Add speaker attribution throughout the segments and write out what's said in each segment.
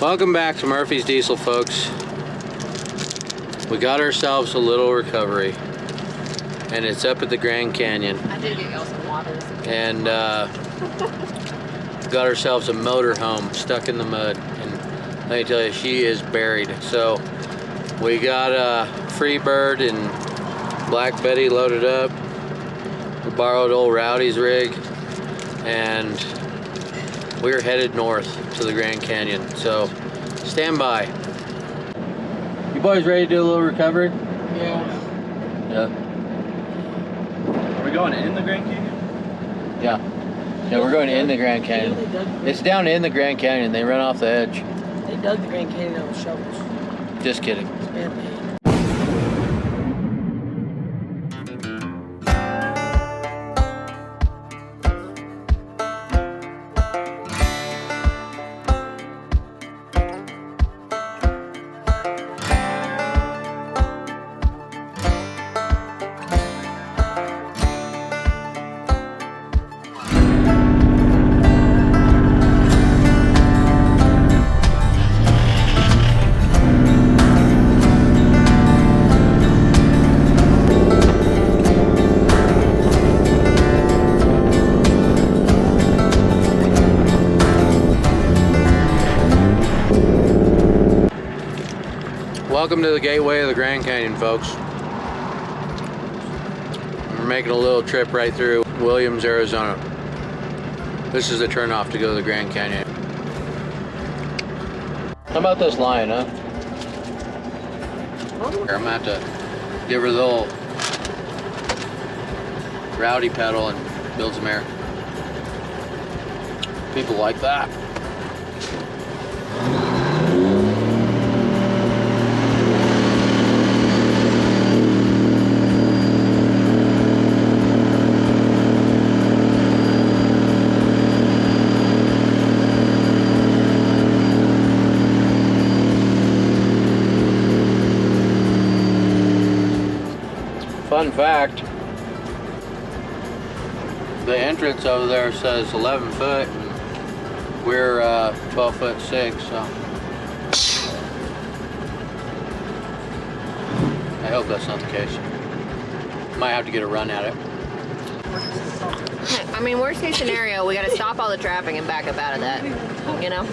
Speaker 1: Welcome back to Murphy's Diesel, folks. We got ourselves a little recovery, and it's up at the Grand Canyon.
Speaker 2: I did get y'all some water.
Speaker 1: And got ourselves a motor home stuck in the mud, and let me tell you, she is buried. So we got Freebird and Black Betty loaded up. We borrowed old Rowdy's rig, and we're headed north to the Grand Canyon. So stand by. You boys ready to do a little recovery? Yeah.
Speaker 3: Are we going in the Grand Canyon?
Speaker 1: Yeah, we're going in the Grand Canyon. It's down in the Grand Canyon. They run off the edge.
Speaker 2: They dug the Grand Canyon out with shovels.
Speaker 1: Just kidding.
Speaker 2: It's man-made.
Speaker 1: Welcome to the gateway of the Grand Canyon, folks. We're making a little trip right through Williams, Arizona. This is the turnoff to go to the Grand Canyon. How about this line, huh? I'm gonna have to give her the old Rowdy pedal and build some air. People like that. Fun fact, the entrance over there says 11 foot and we're 12 foot 6, so I hope that's not the case. Might have to get a run at it.
Speaker 2: I mean, worst case scenario, we gotta stop all the traffic and back up out of that, you know?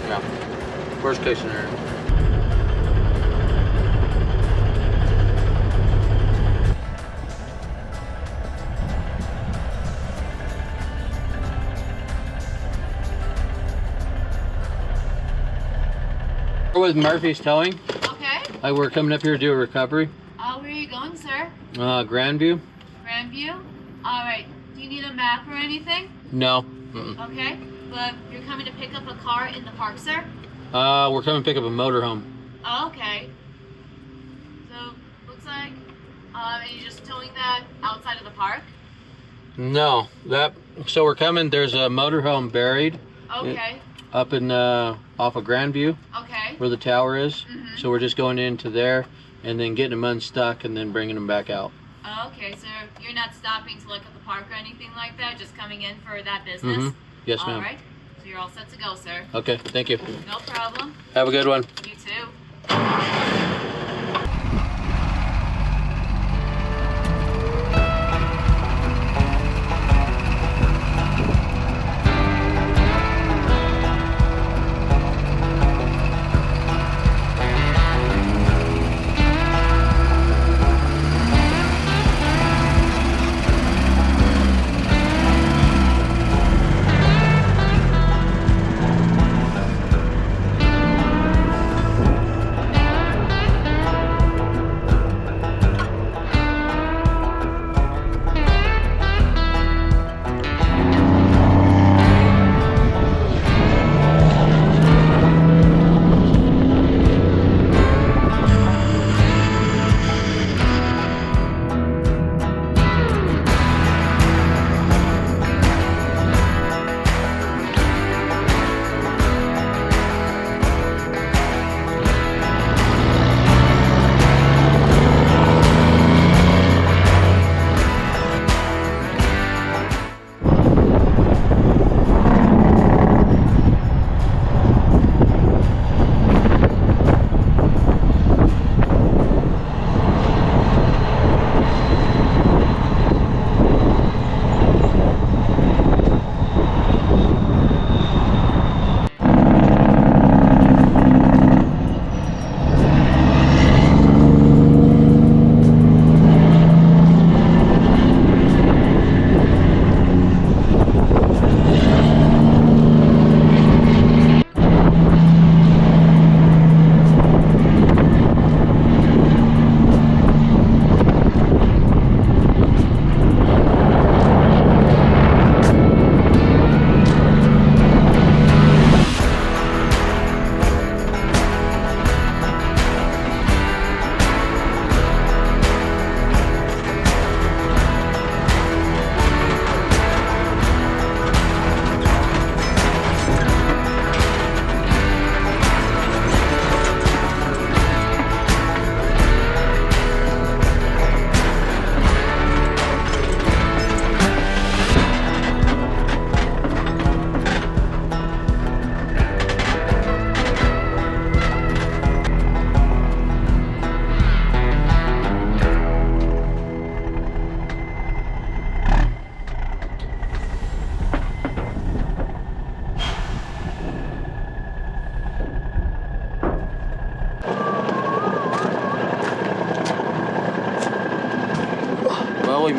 Speaker 1: Yeah, worst case scenario. We're with Murphy's Towing.
Speaker 4: Okay.
Speaker 1: We're coming up here to do a recovery.
Speaker 4: Where are you going, sir?
Speaker 1: Grandview.
Speaker 4: Grandview? Alright. Do you need a map or anything?
Speaker 1: No.
Speaker 4: Okay. But you're coming to pick up a car in the park, sir?
Speaker 1: We're coming to pick up a motorhome.
Speaker 4: Oh, okay. So, looks like, are you just towing that outside of the park?
Speaker 1: No. So we're coming, there's a motorhome buried.
Speaker 4: Okay.
Speaker 1: Up in, off of Grandview.
Speaker 4: Okay.
Speaker 1: Where the tower is. So we're just going into there and then getting them unstuck and then bringing them back out.
Speaker 4: Okay, so you're not stopping to look at the park or anything like that, just coming in for that business?
Speaker 1: Yes, ma'am.
Speaker 4: Alright, so you're all set to go, sir.
Speaker 1: Okay, thank you.
Speaker 4: No problem.
Speaker 1: Have a good one.
Speaker 4: You too.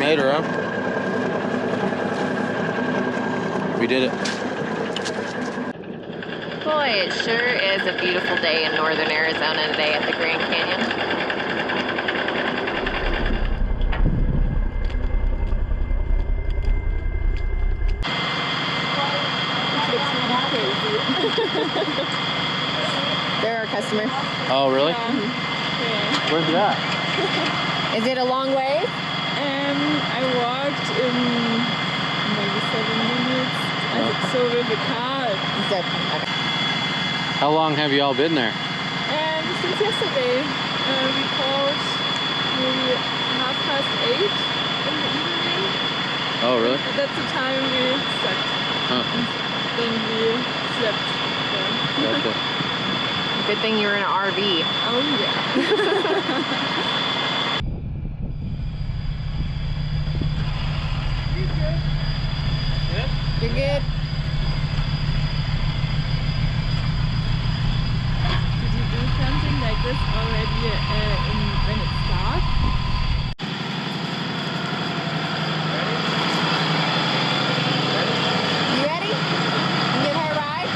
Speaker 1: made her, huh? We did it.
Speaker 2: Boy, it sure is a beautiful day in northern Arizona today at the Grand Canyon. They're our customer.
Speaker 1: Oh, really?
Speaker 5: Yeah.
Speaker 1: Where's it at?
Speaker 2: Is it a long way?
Speaker 5: I walked in maybe 7 minutes. So with a car.
Speaker 1: How long have you all been there?
Speaker 5: Since yesterday. We called maybe 8:30 in the evening.
Speaker 1: Oh, really?
Speaker 5: That's the time we slept.
Speaker 1: Huh.
Speaker 5: Then we slept there.
Speaker 1: Gotcha.
Speaker 2: Good thing you were in an RV.
Speaker 5: Oh yeah.
Speaker 2: You're good?
Speaker 5: Did you do something like this already when it's dark?
Speaker 2: You ready? You give her a ride?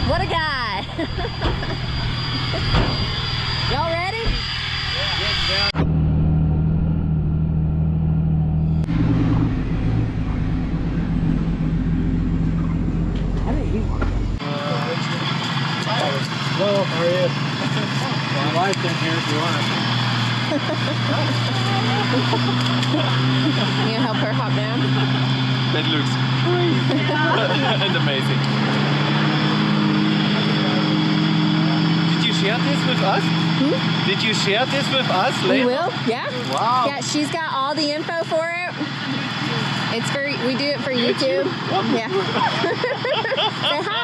Speaker 2: What a guy! Y'all ready?
Speaker 1: Hello, how are you? My wife's in here if you want her.
Speaker 2: Can you help her hop down?
Speaker 3: That looks crazy and amazing. Did you share this with us? Did you share this with us
Speaker 2: We
Speaker 3: later?
Speaker 2: will? Yeah.
Speaker 3: Wow.
Speaker 2: Yeah, she's got all the info for it. It's for, we do it for YouTube. Yeah. Say hi.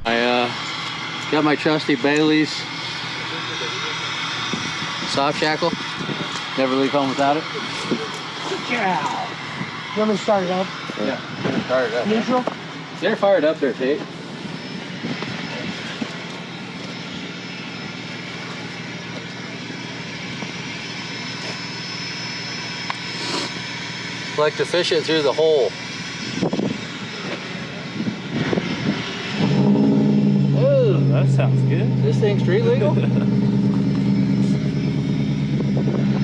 Speaker 1: I got my trusty Bailey's soft shackle. Never leave home without it.
Speaker 6: Yeah. You want me to start it up?
Speaker 1: Yeah. Start it up.
Speaker 6: Neutral?
Speaker 1: They're fired up there, Tate. Like to fish it through the hole.
Speaker 3: Oh, that sounds good.
Speaker 1: This thing street legal?
Speaker 3: I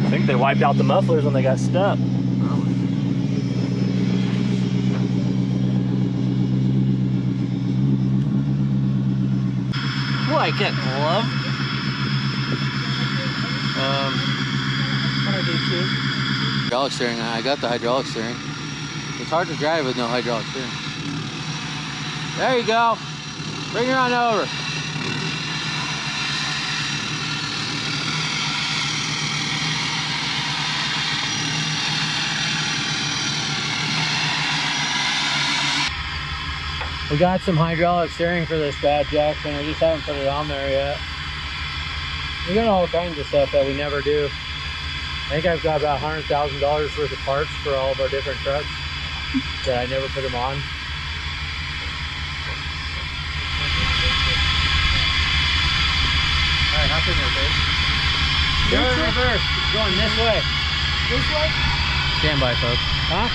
Speaker 3: think they wiped out the mufflers when they got stuck. What, I get glove?
Speaker 6: What I do too.
Speaker 1: Hydraulic steering. I got the hydraulic steering. It's hard to drive with no hydraulic steering. There you go. Bring her on over. We got some hydraulic steering for this bad Jackson. We just haven't put it on there yet. We got all kinds of stuff that we never do. I think I've got about $100,000 worth of parts for all of our different trucks that I never put them on. All right, hop in there, babe. Go in reverse. It's going this way.
Speaker 6: This way?
Speaker 1: Stand by, folks. Huh?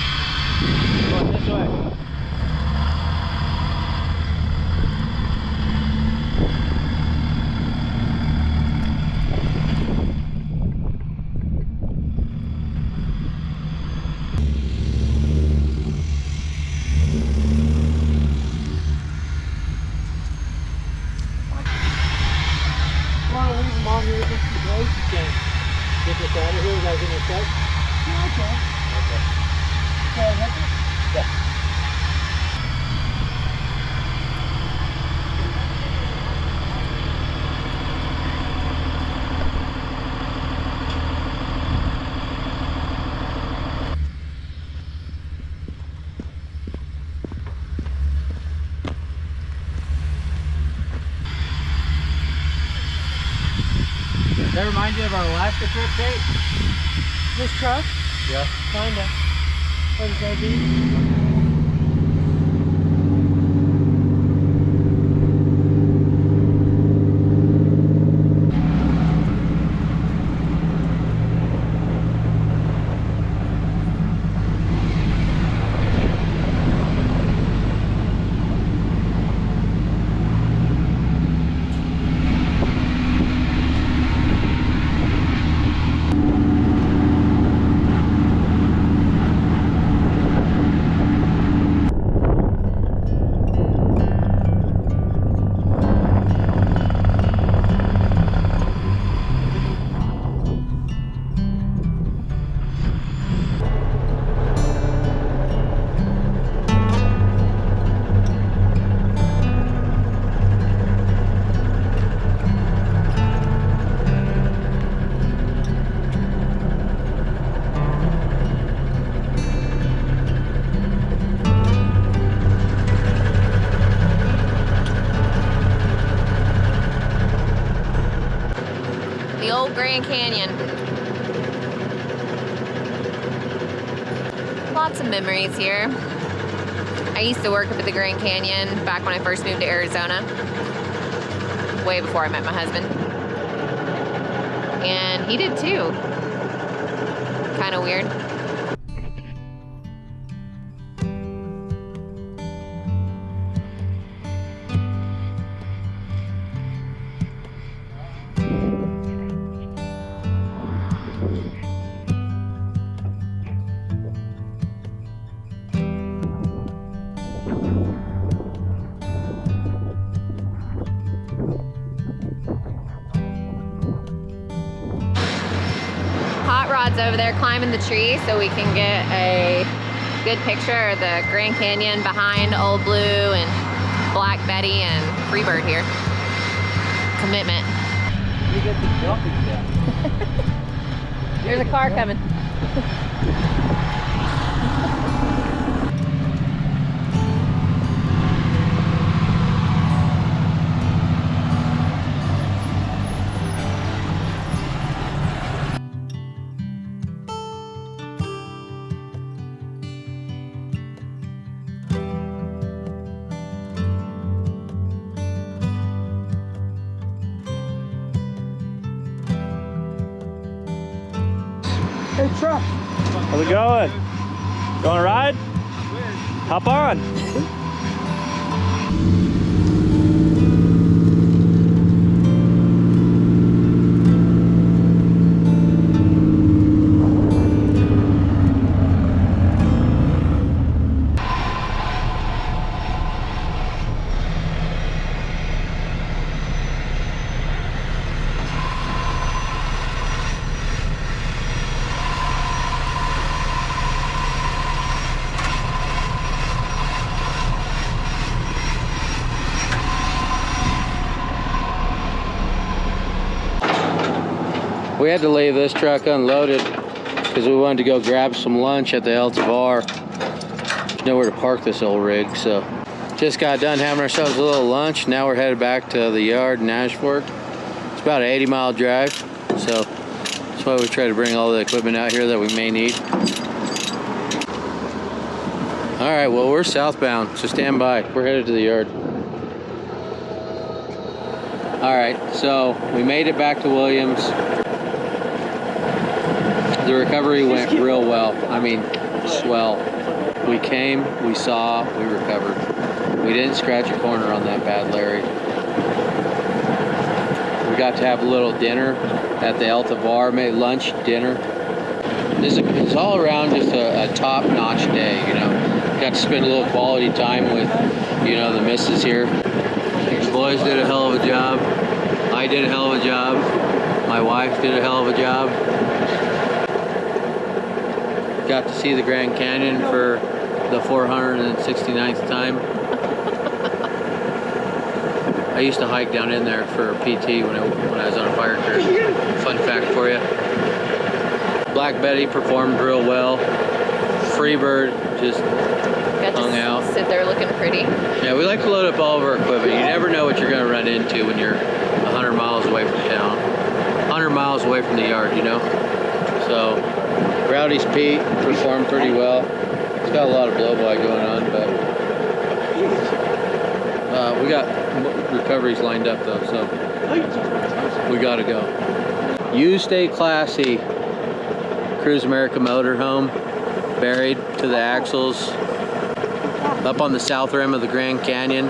Speaker 1: Going this way.
Speaker 6: Want to leave them on here just in case?
Speaker 3: that remind you of our Alaska trip, Kate?
Speaker 6: This truck?
Speaker 3: Yeah.
Speaker 6: Kinda. What does that mean?
Speaker 2: The old Grand Canyon. Lots of memories here. I used to work up at the Grand Canyon back when I first moved to Arizona. Way before I met my husband. And he did too. Kind of weird. Hot Rod's over there climbing the tree so we can get a good picture of the Grand Canyon behind Old Blue and Black Betty and Freebird here. Commitment.
Speaker 3: You get the jumping stuff.
Speaker 2: There's a car coming.
Speaker 6: Hey, truck.
Speaker 3: How's it going? Going to ride? Hop on.
Speaker 1: We had to leave this truck unloaded because we wanted to go grab some lunch at the El Tavar. There's nowhere to park this old rig, so just got done having ourselves a little lunch. Now we're headed back to the yard in Ashford. It's about an 80-mile drive, so that's why we try to bring all the equipment out here that we may need. All right, well, we're southbound, so stand by. We're headed to the yard. All right, so we made it back to Williams. The recovery went real well. I mean, swell. We came, we saw, we recovered. We didn't scratch a corner on that bad Larry. We got to have a little dinner at the El Tavar, made lunch, dinner. It's all around just a top-notch day, you know. Got to spend a little quality time with, you know, the missus here. The boys did a hell of a job. I did a hell of a job. My wife did a hell of a job. Got to see the Grand Canyon for the 469th time. I used to hike down in there for PT when I was on a fire crew. Fun fact for you. Black Betty performed real well. Freebird just hung out.
Speaker 2: Sit there looking pretty.
Speaker 1: Yeah, we like to load up all of our equipment. You never know what you're going to run into when you're 100 miles away from town. 100 miles away from the yard, you know? So, Rowdy's Pete performed pretty well. He's got a lot of blow-by going on, but we got recoveries lined up though, so we gotta go. You stay classy. Cruise America motorhome, buried to the axles, up on the south rim of the Grand Canyon.